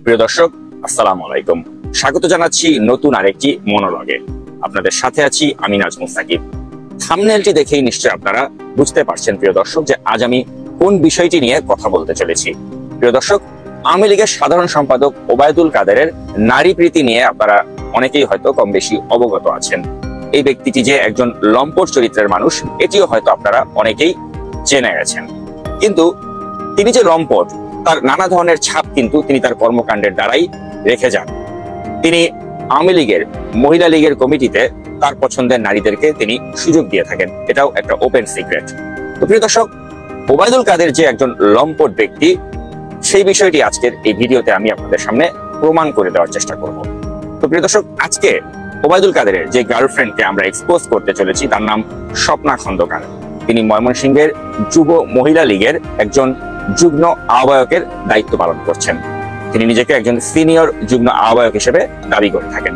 প্রিয় দর্শক, আসসালামু আলাইকুম। স্বাগত জানাচ্ছি নতুন আরেকটি মনোলগে। আপনাদের সাথে আছি আমি নাজমুল সাকিব। থাম্বনেলটি দেখেই নিশ্চয়ই আপনারা বুঝতে পারছেন প্রিয় দর্শক যে আজ আমি কোন বিষয়টি নিয়ে কথা বলতে চলেছি। প্রিয় দর্শক, আওয়ামী লীগের সাধারণ সম্পাদক ওবায়দুল কাদেরের নারী প্রীতি নিয়ে আপনারা অনেকেই হয়তো কম বেশি অবগত আছেন। এই ব্যক্তিটি যে একজন লম্পট চরিত্রের মানুষ এটিও হয়তো আপনারা অনেকেই জেনে গেছেন। কিন্তু তিনি যে লম্পট তার নানা ধরনের ছাপ কিন্তু তিনি তার কর্মকাণ্ডের দ্বারাই রেখে যান। তিনি আওয়ামী লীগের মহিলা লীগের কমিটিতে তার পছন্দের নারীদেরকে তিনি সুযোগ দিয়ে থাকেন, এটাও একটা ওপেন সিক্রেট। তো প্রিয় দর্শক, ওবায়দুল কাদের যে একজন লম্পট ব্যক্তি সেই বিষয়টি আজকের এই ভিডিওতে আমি আপনাদের সামনে প্রমাণ করে দেওয়ার চেষ্টা করব। তো প্রিয় দর্শক, আজকে ওবায়দুল কাদেরের যে গার্লফ্রেন্ডকে আমরা এক্সপোজ করতে চলেছি তার নাম স্বপ্না খন্দকার। তিনি ময়মনসিংহের যুব মহিলা লীগের একজন যুগ্ম আহ্বায়কের দায়িত্ব পালন করছেন। তিনি নিজেকে একজন সিনিয়র যুগ্ম আহ্বায়ক হিসেবে দাবি করে থাকেন।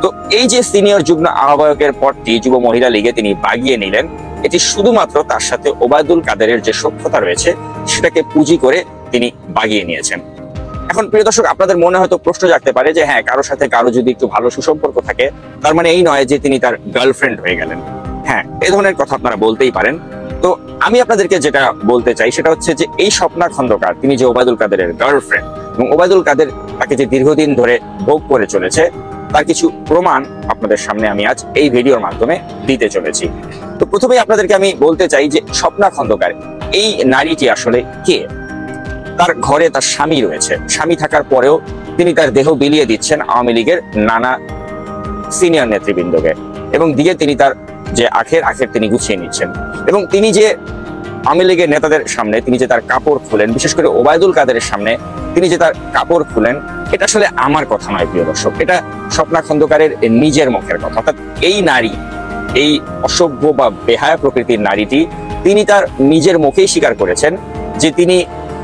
তো এই যে সিনিয়র যুগ্ম আহ্বায়কের পদটি যুব মহিলা লীগে তিনি বাগিয়ে নিলেন, এটি শুধুমাত্র তার সাথে ওবায়দুল কাদেরের যে সখ্যতা রয়েছে সেটাকে পুঁজি করে তিনি বাগিয়ে নিয়েছেন। এখন প্রিয় দর্শক, আপনাদের মনে হয়তো প্রশ্ন জাগতে পারে যে হ্যাঁ, কারোর সাথে কারো যদি একটু ভালো সুসম্পর্ক থাকে তার মানে এই নয় যে তিনি তার গার্লফ্রেন্ড হয়ে গেলেন। হ্যাঁ, এই ধরনের কথা আপনারা বলতেই পারেন। তো আমি আপনাদেরকে যেটা বলতে চাই সেটা হচ্ছে যে এই স্বপ্না খন্দকার তিনি যে ওবায়দুল কাদেরের গার্লফ্রেন্ড এবং ওবায়দুল কাদের তাকে যে দীর্ঘদিন ধরে ভোগ করে চলেছে তার কিছু প্রমাণ আপনাদের সামনে আমি আজ এই ভিডিওর মাধ্যমে দিতে চলেছি। তো প্রথমেই আপনাদেরকে আমি বলতে চাই যে স্বপ্না খন্দকার এই নারীটি আসলে কে। তার ঘরে তার স্বামী রয়েছে, স্বামী থাকার পরেও তিনি তার দেহ বিলিয়ে দিচ্ছেন আওয়ামী লীগের নানা সিনিয়র নেতৃবৃন্দকে এবং দিয়ে তিনি তার যে আখের তিনি গুছিয়ে নিচ্ছেন। এবং তিনি যে আওয়ামী লীগের নেতাদের সামনে তিনি যে তার কাপড় খুলেন, বিশেষ করে ওবায়দুল কাদেরের সামনে তিনি যে তার কাপড় খুলেন, এটা আসলে আমার কথা নয় প্রিয় দর্শক, এটা স্বপ্না খন্দকারের নিজের মুখের কথা। অর্থাৎ এই নারী, এই অসভ্য বা বেহায়া প্রকৃতির নারীটি তিনি তার নিজের মুখেই স্বীকার করেছেন যে তিনি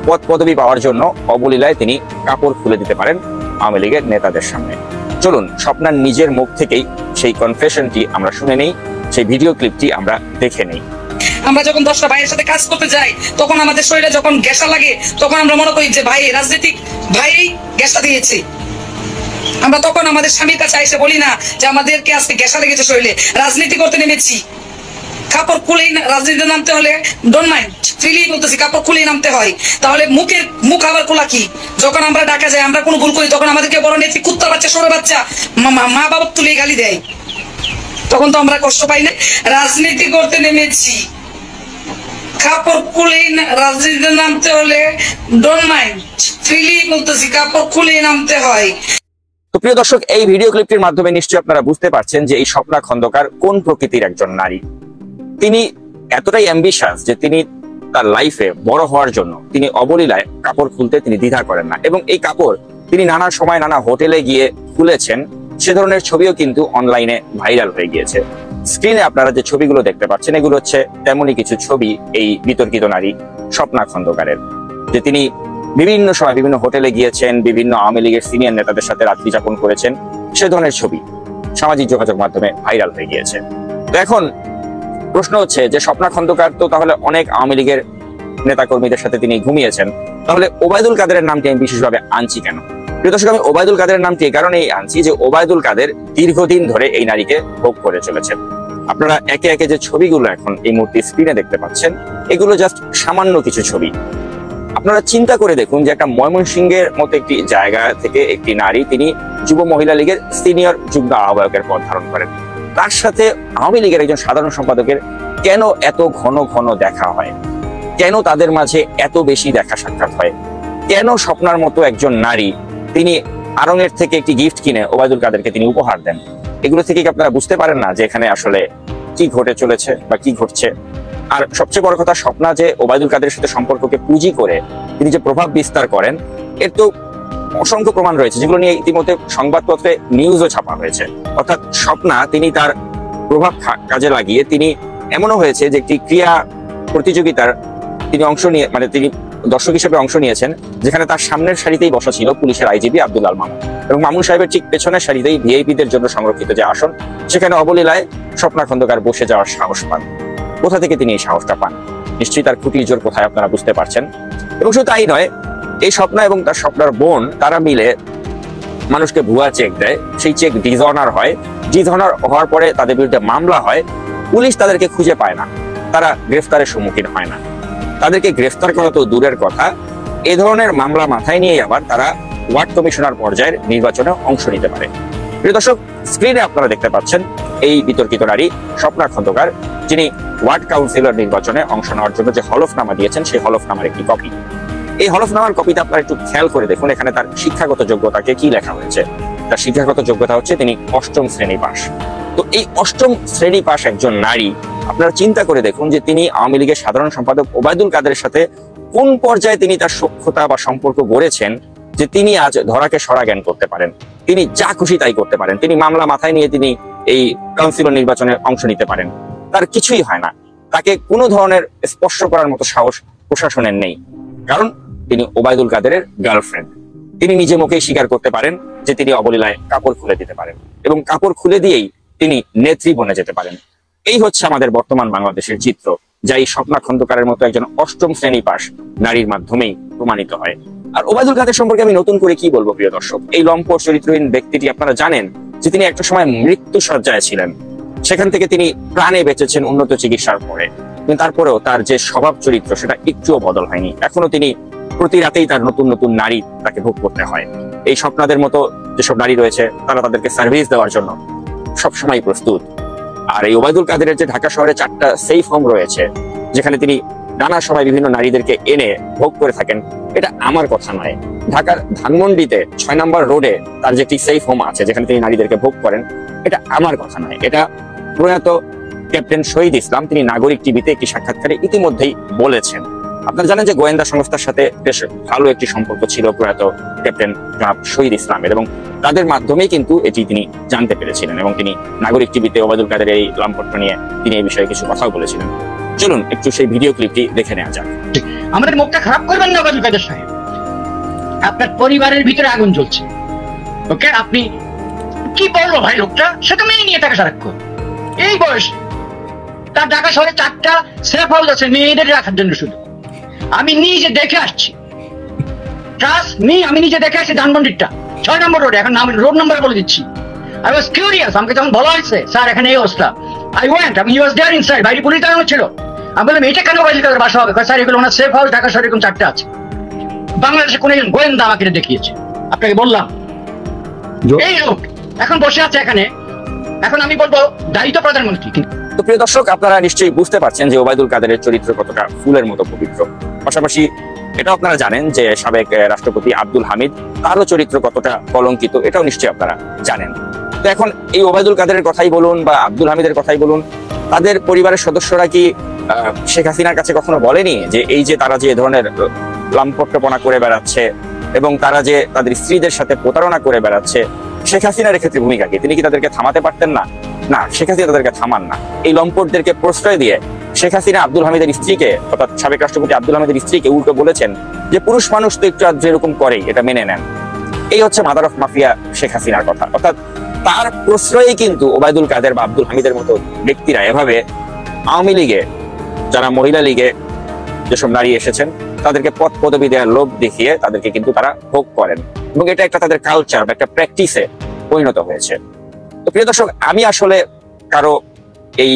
পদ পদবি পাওয়ার জন্য অবলীলায় তিনি কাপড় খুলে দিতে পারেন আওয়ামী লীগের নেতাদের সামনে। চলুন স্বপ্নার নিজের মুখ থেকেই সেই কনফেশনটি আমরা শুনে নেই, সেই ভিডিও ক্লিপটি আমরা দেখে নেই। আমরা যখন 10টা ভাইয়ের সাথে কাজ করতে যাই তখন আমাদের শরীরে যখন গ্যাসা লাগে তখন আমরা মনে করি যে ভাই রাজনৈতিক ভাই গ্যাসটা দিয়েছে। আমরা তখন আমাদের স্বামীর কাছে এসে বলি না যে আমাদেরকে আজকে গ্যাসা লেগেছে শরীরে, রাজনীতি করতে নেমেছি, কাপড় খুলেই রাজনীতিতে নামতে হলে ডোন্ট মাইন্ড, ফ্রিলি বলতেছি কাপড় খুলেই নামতে হয়। তাহলে মুখ আবার খোলা কি? যখন আমরা ডাকা যাই, আমরা কোনো ভুল করি তখন আমাদেরকে বড় নেত্রী কুত্তা বাচ্চা সরে বাচ্চা মা বাবা তুলে গালি দেয়, তখন তো আমরা কষ্ট পাই না। রাজনীতি করতে নেমেছি, কাপড় খুলেই রাজনীতিতে নামতে হলে ডোন্ট মাইন্ড, ফ্রিলি বলতেছি কাপড় খুলেই নামতে হয়। তো প্রিয় দর্শক, এই ভিডিও ক্লিপটির মাধ্যমে নিশ্চয়ই আপনারা বুঝতে পারছেন যে এই স্বপ্না খন্দকার কোন প্রকৃতির একজন নারী। তিনি এতটাই অ্যাম্বিশাস যে তিনি তার লাইফে বড় হওয়ার জন্য তিনি অবলীলায় কাপড় খুলতে তিনি দ্বিধা করেন না এবং এই কাপড় তিনি নানা সময় নানা হোটেলে গিয়ে খুলেছেন। সে ধরনের ছবিও কিন্তু অনলাইনে ভাইরাল হয়ে গিয়েছে। স্ক্রিনে আপনারা যে ছবিগুলো দেখতে পাচ্ছেন এগুলো হচ্ছে তেমনই কিছু ছবি এই বিতর্কিত নারী স্বপ্না খন্দকারের, যে তিনি বিভিন্ন সময় বিভিন্ন হোটেলে গিয়েছেন, বিভিন্ন আওয়ামী লীগের সিনিয়র নেতাদের সাথে রাত্রি যাপন করেছেন। সে ধরনের ছবি সামাজিক যোগাযোগ মাধ্যমে ভাইরাল হয়ে গিয়েছে। তো এখন প্রশ্ন হচ্ছে যে স্বপ্না খন্দকার তো তাহলে অনেক আওয়ামী লীগের নেতাকর্মীদের সাথে তিনি ঘুমিয়েছেন, তাহলে ওবায়দুল কাদেরের নামটি আমি বিশেষভাবে আনছি কেন? প্রিয় দর্শক, আমি ওবায়দুল কাদেরের নামটি এই কারণেই আনছি যে ওবায়দুল কাদের দীর্ঘদিন ধরে এই নারীকে ভোগ করে চলেছেন। আপনারা একে একে যে ছবিগুলো এখন এই মুহূর্তে স্ক্রিনে দেখতে পাচ্ছেন এগুলো জাস্ট সামান্য কিছু ছবি। আপনারা চিন্তা করে দেখুন যে একটা ময়মনসিংহের মতো একটি জায়গা থেকে একটি নারী তিনি যুব মহিলা লীগের সিনিয়র যুগ্ম আহ্বায়কের পদ ধারণ করেন, তার সাথে আওয়ামী লীগের একজন সাধারণ সম্পাদকের কেন এত ঘন ঘন দেখা হয়, কেন তাদের মাঝে এত বেশি দেখা সাক্ষাৎ হয়, কেন স্বপ্নার মতো একজন নারী তিনি আড়ংয়ের থেকে একটি গিফট কিনে ওবায়দুল কাদেরকে তিনি উপহার দেন? এগুলো থেকে কি আপনারা বুঝতে পারেন না যে এখানে আসলে কি ঘটে চলেছে বা কি ঘটছে? আর সবচেয়ে বড় কথা, স্বপ্না যে ওবায়দুল কাদের সাথে সম্পর্ককে পুঁজি করে তিনি যে প্রভাব বিস্তার করেন এর তো অসংখ্য প্রমাণ রয়েছে, যেগুলো নিয়ে ইতিমধ্যে সংবাদপত্রে নিউজও ছাপা হয়েছে। অর্থাৎ স্বপ্না তিনি তার প্রভাব কাজে লাগিয়ে তিনি এমনও হয়েছে যে একটি ক্রীড়া প্রতিযোগিতার তিনি অংশ নিয়ে তিনি দর্শক হিসেবে অংশ নিয়েছেন, যেখানে তার সামনের সারিতেই বসা ছিল পুলিশের আইজিপি আব্দুল আল মামুন এবং মামুন সাহেবের ঠিক পেছনের সারিতেই ভিআইপিদের জন্য সংরক্ষিত যে আসন সেখানে অবলীলায় স্বপ্না খন্দকার বসে যাওয়ার সাহস পান। কোথা থেকে তিনি এই সাহসটা পান? নিশ্চয়ই তার খুঁটির জোর কোথায় আপনারা বুঝতে পারছেন। এবং শুধু তাই নয়, এই স্বপ্না এবং তার স্বপ্নার বোন তারা মিলে মানুষকে ভুয়া চেক দেয়, সেই চেক ডিসঅনার হয়, ডিসঅনার হওয়ার পরে তাদের বিরুদ্ধে মামলা হয়, পুলিশ তাদেরকে খুঁজে পায় না, তারা গ্রেফতারের সম্মুখীন হয় না। তাদেরকে গ্রেফতার করা তো দূরের কথা, এ ধরনের মামলা মাথায় নিয়ে আবার তারা ওয়ার্ড কমিশনার পর্যায়ের নির্বাচনে অংশ নিতে পারে। প্রিয় দর্শক, স্ক্রিনে আপনারা দেখতে পাচ্ছেন এই বিতর্কিত নারী স্বপ্না খন্দকার, যিনি ওয়ার্ড কাউন্সিলর নির্বাচনে অংশ নেওয়ার জন্য যে হলফনামা দিয়েছেন সেই হলফনামার একটি কপি। এই হলফনামার কপিতে আপনারা একটু খেয়াল করে দেখুন, এখানে তার শিক্ষাগত যোগ্যতাকে কি লেখা হয়েছে। তার শিক্ষাগত যোগ্যতা হচ্ছে তিনি 8ম শ্রেণী পাস। তো এই 8ম শ্রেণী পাস একজন নারী, আপনারা চিন্তা করে দেখুন যে তিনি আওয়ামী লীগের সাধারণ সম্পাদক ওবায়দুল কাদেরের সাথে কোন পর্যায়ে তিনি তার সখ্যতা বা সম্পর্ক গড়েছেন যে তিনি আজ ধরাকে সরা জ্ঞান করতে পারেন, তিনি যা খুশি তাই করতে পারেন, তিনি মামলা মাথায় নিয়ে তিনি এই কাউন্সিলর নির্বাচনে অংশ নিতে পারেন। তার কিছুই হয় না, তাকে কোনো ধরনের স্পর্শ করার মতো সাহস প্রশাসনের নেই, কারণ তিনি ওবায়দুল কাদেরের গার্লফ্রেন্ড। তিনি নিজে মুখেই স্বীকার করতে পারেন যে তিনি অবলীলায় কাপড় খুলে দিতে পারেন এবং কাপড় খুলে দিয়েই তিনি নেত্রী বনে যেতে পারেন। এই হচ্ছে আমাদের বর্তমান বাংলাদেশের চিত্র, যা এই স্বপ্না খন্দকারের মতো একজন 8ম শ্রেণী পাস নারীর মাধ্যমেই প্রমাণিত হয়। আর ওবায়দুল কাদের সম্পর্কে আমি নতুন করে কি বলবো প্রিয় দর্শক, এই লম্পট চরিত্রহীন ব্যক্তিটি আপনারা জানেন যে তিনি একটা সময় মৃত্যু শয্যায় ছিলেন, সেখান থেকে তিনি প্রাণে বেঁচেছেন উন্নত চিকিৎসার পরে, কিন্তু তারপরেও তার যে স্বভাব চরিত্র সেটা একটুও বদল হয়নি। এখনো তিনি প্রতি রাতেই তার নতুন নতুন নারী তাকে ভোগ করতে হয়। এই স্বপ্নাদের মতো যেসব নারী রয়েছে তারা তাদেরকে সার্ভিস দেওয়ার জন্য সবসময় প্রস্তুত। আর এই ওবায়দুল কাদেরের যে ঢাকা শহরে 4টা সেফ হোম রয়েছে, যেখানে তিনি নানা সময় বিভিন্ন নারীদেরকে এনে ভোগ করে থাকেন, এটা আমার কথা নয়। ঢাকার ধানমন্ডিতে 6 নম্বর রোডে তার যে একটি সেফ হোম আছে যেখানে তিনি নারীদেরকে ভোগ করেন, এটা আমার কথা নয়, এটা প্রয়াত ক্যাপ্টেন শহীদ ইসলাম তিনি নাগরিক টিভিতে একটি সাক্ষাৎকারে ইতিমধ্যেই বলেছেন। আপনারা জানেন যে গোয়েন্দা সংস্থার সাথে বেশ ভালো একটি সম্পর্ক ছিল প্রয়াত ক্যাপ্টেন জনাব শহীদ ইসলামের, এবং তাদের মাধ্যমেই কিন্তু এটি তিনি জানতে পেরেছিলেন, এবং তিনি নাগরিক টিভিতে ওবায়দুল কাদের এই লম্পট নিয়ে তিনি এই বিষয়ে কিছু কথাও বলেছিলেন। চলুন একটু সেই ভিডিও ক্লিপটি দেখে নেওয়া যাক। আমাদের মুখটা খারাপ করবেন না ওবায়দুল কাদের সাহেব, আপনার পরিবারের ভিতরে আগুন জ্বলছে। ওকে, আপনি কি বললো ভাই লোকটা, সেটা মেয়ে নিয়ে থাকে সারাক্ষণ। এই বয়স তার ঢাকা শহরে 4টা সেফ হাউস আছে মেয়েদের রাখার জন্য শুধু। আমি নিজে দেখে আসছি, ট্রাস্ট মি, আমি নিজে দেখে আসছি ধানমন্ডিরটা 6 নম্বর রোডে। এখন আমি রোড নাম্বার বলে দিচ্ছি। আই ওয়াজ কিউরিয়াস, আমাকে যখন বলা হয়েছে স্যার এখানে এই অবস্থা, আই ওয়েন্ট, আমি ওয়াজ দেয়ার ইনসাইড, বাইরে পুলিশ দাঁড়ানো ছিল। আমি বললাম এটা কেন ওবায়দুল কাদের বাসা হবে? স্যার এগুলো ওনার সেফ হাউস, ঢাকা শহরে এরকম 4টা আছে। বাংলাদেশে কোন একজন গোয়েন্দা আমাকে এটা দেখিয়েছে, আপনাকে বললাম। এই লোক এখন বসে আছে এখানে, এখন আমি বলবো দায়িত্ব প্রধানমন্ত্রী। তো প্রিয় দর্শক, আপনারা নিশ্চয়ই বুঝতে পারছেন যে ওবায়দুল কাদেরের চরিত্র কতটা ফুলের মতো পবিত্র। পাশাপাশি এটাও আপনারা জানেন যে সাবেক রাষ্ট্রপতি আব্দুল হামিদ, তারও চরিত্র কতটা কলঙ্কিত, এটাও নিশ্চয়ই আপনারা জানেন। তো এখন এই ওবায়দুল কাদেরের কথাই বলুন বা আব্দুল হামিদের কথাই বলুন, তাদের পরিবারের সদস্যরা কি শেখ হাসিনার কাছে কখনো বলেনি যে এই যে তারা যে ধরনের লাম্পট্যপনা করে বেড়াচ্ছে এবং তারা যে তাদের স্ত্রীদের সাথে প্রতারণা করে বেড়াচ্ছে, শেখ হাসিনার ক্ষেত্রে ভূমিকা কি? তিনি কি তাদেরকে থামাতে পারতেন না? না, শেখ হাসিনা তাদেরকে থামান না। এই লম্পটদেরকে প্রশ্রয় দিয়ে শেখ হাসিনা আব্দুল হামিদের স্ত্রীকে, অর্থাৎ সাবেক রাষ্ট্রপতি আব্দুল হামিদের স্ত্রীকে উল্টো বলেছেন যে পুরুষ মানুষ তো একটু যেরকম করেই, এটা মেনে নেন। এই হচ্ছে মাদার অফ মাফিয়া শেখ হাসিনার কথা। অর্থাৎ তার প্রশ্রয়ে কিন্তু ওবায়দুল কাদের বা আব্দুল হামিদের মতো ব্যক্তিরা এভাবে আওয়ামী লীগে, যারা মহিলা লীগে যেসব নারী এসেছেন, তাদেরকে পদ পদবি দেওয়ার লোভ দেখিয়ে তাদেরকে কিন্তু তারা ভোগ করেন, এবং এটা একটা তাদের কালচার বা একটা প্র্যাকটিসে পরিণত হয়েছে। তো প্রিয় দর্শক, আমি আসলে কারো এই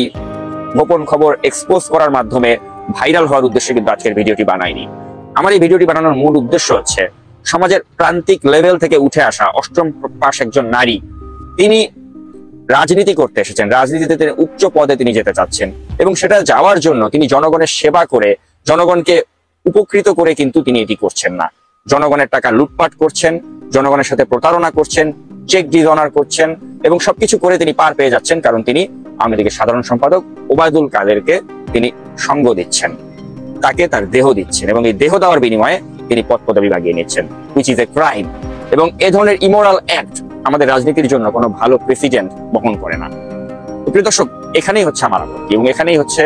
গোপন খবর এক্সপোজ করার মাধ্যমে ভাইরাল হওয়ার উদ্দেশ্যে কিন্তু আজকের ভিডিওটি বানাইনি। আমার এই ভিডিওটি বানানোর মূল উদ্দেশ্য হচ্ছে সমাজের প্রান্তিক লেভেল থেকে উঠে আসা 8ম পাস একজন নারী, তিনি রাজনীতি করতে এসেছেন, রাজনীতিতে তিনি উচ্চ পদে তিনি যেতে চাচ্ছেন, এবং সেটা যাওয়ার জন্য তিনি জনগণের সেবা করে, জনগণকে উপকৃত করে কিন্তু তিনি এটি করছেন না। জনগণের টাকা লুটপাট করছেন, জনগণের সাথে প্রতারণা করছেন, চেক ডিসঅনার করছেন, এবং সবকিছু করে তিনি পার পেয়ে যাচ্ছেন, কারণ তিনি আওয়ামী লীগের সাধারণ সম্পাদক ওবায়দুল কাদেরকে তিনি সঙ্গ দিচ্ছেন, তাকে তার দেহ দিচ্ছেন, এবং এই দেহ দেওয়ার বিনিময়ে তিনি পদ পদবি বাগিয়ে নিচ্ছেন, হুইচ ইজ এ ক্রাইম। এবং এ ধরনের ইমোরাল অ্যাক্ট আমাদের রাজনীতির জন্য কোনো ভালো প্রেসিডেন্ট বহন করে না। প্রিয় দর্শক, এখানেই হচ্ছে আমার আপত্তি, এবং এখানেই হচ্ছে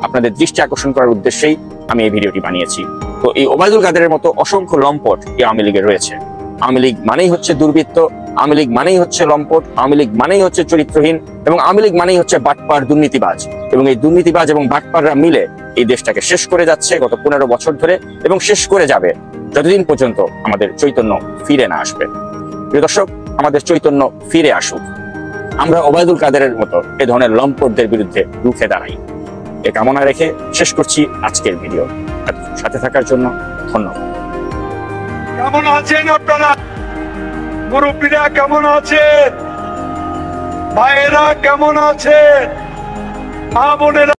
আপনাদের দৃষ্টি আকর্ষণ করার উদ্দেশ্যেই আমি এই ভিডিওটি বানিয়েছি। তো এই ওবায়দুল কাদেরের মতো অসংখ্য লম্পট এই আওয়ামী লীগের রয়েছে। আওয়ামী লীগ মানেই হচ্ছে দুর্বৃত্ত, আওয়ামী লীগ মানেই হচ্ছে লম্পট, আওয়ামী লীগ মানেই হচ্ছে চরিত্রহীন, এবং আওয়ামী লীগ মানেই হচ্ছে বাটপার, দুর্নীতিবাজ। এবং এই দুর্নীতিবাজ এবং বাটপাররা মিলে এই দেশটাকে শেষ করে যাচ্ছে গত 15 বছর ধরে, এবং শেষ করে যাবে যতদিন পর্যন্ত আমাদের চৈতন্য ফিরে না আসবে। প্রিয় দর্শক, আমাদের চৈতন্য ফিরে আসুক, আমরা ওবায়দুল কাদেরের মতো এ ধরনের লম্পটদের বিরুদ্ধে রুখে দাঁড়াই। এ কামনা রেখে শেষ করছি আজকের ভিডিও। সাথে থাকার জন্য ধন্যবাদ। কেমন আছেন আপনারা? মুরব্বীরা কেমন আছেন? ভাইয়েরা কেমন আছেন? মা বোনেরা